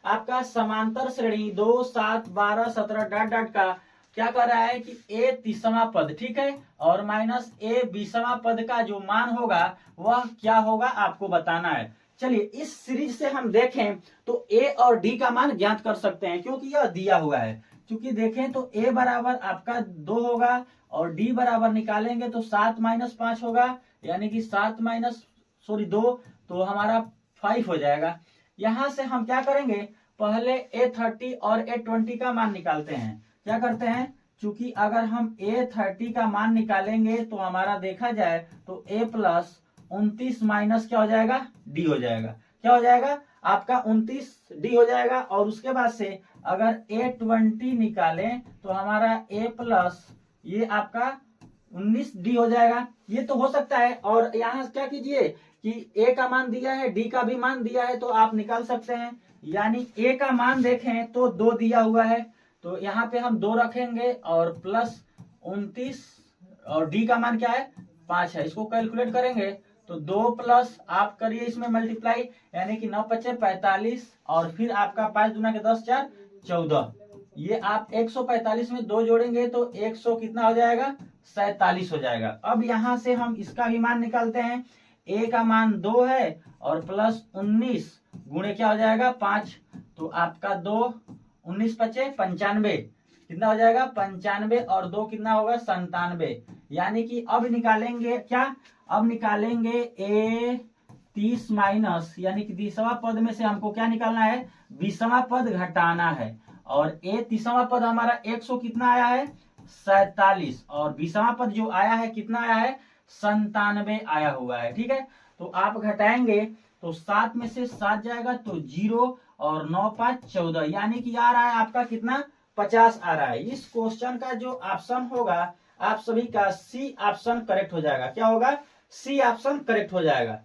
आपका समांतर श्रेणी 2, 7, 12, 17 डॉट डॉट का क्या कर रहा है कि a 30वां पद, ठीक है, और माइनस a 20वां पद का जो मान होगा वह क्या होगा आपको बताना है। चलिए इस सीरीज से हम देखें तो a और d का मान ज्ञात कर सकते हैं क्योंकि यह दिया हुआ है। क्योंकि देखें तो a बराबर आपका 2 होगा और d बराबर निकालेंगे तो 7 माइनस 5 होगा, यानी कि 7 माइनस 2 तो हमारा 5 हो जाएगा। यहां से हम क्या करेंगे, पहले A30 और A20 का मान निकालते हैं। क्या करते हैं, चूंकि अगर हम A30 का मान निकालेंगे तो हमारा देखा जाए तो A प्लस 29 माइनस क्या हो जाएगा, D हो जाएगा। क्या हो जाएगा आपका 29 D हो जाएगा। और उसके बाद से अगर A20 निकालें तो हमारा A प्लस ये आपका 19D हो जाएगा। ये तो हो सकता है। और यहाँ क्या कीजिए कि A का मान दिया है, D का भी मान दिया है, तो आप निकाल सकते हैं। यानी A का मान देखें तो 2 दिया हुआ है, तो यहाँ पे हम 2 रखेंगे और प्लस 29 और D का मान क्या है 5 है। इसको कैलकुलेट करेंगे तो 2 प्लस आप करिए इसमें मल्टीप्लाई, यानी कि 9 पचे 45 और फिर आपका 5 दूना के 10 4 14। ये आप 145 में 2 जोड़ेंगे तो 100 कितना हो जाएगा 47 हो जाएगा। अब यहां से हम इसका भी मान निकालते हैं। A का मान 2 है और प्लस 19 गुणे क्या हो जाएगा 5, तो आपका 2 19 पचे 95 कितना हो जाएगा 95 और 2 कितना होगा 97। यानी कि अब निकालेंगे क्या, अब निकालेंगे A 30 माइनस, यानी कि 20वां पद में से हमको क्या निकालना है 20वां पद घटाना है। और A 30वां पद हमारा 100 कितना आया है 47 और 20वां पद जो आया है कितना आया है 97 आया हुआ है। ठीक है, तो आप घटाएंगे तो 7 में से 7 जाएगा तो 0 और 9 5 14, यानी कि आ रहा है आपका कितना 50 आ रहा है। इस क्वेश्चन का जो ऑप्शन होगा आप सभी का सी ऑप्शन करेक्ट हो जाएगा। क्या होगा, सी ऑप्शन करेक्ट हो जाएगा।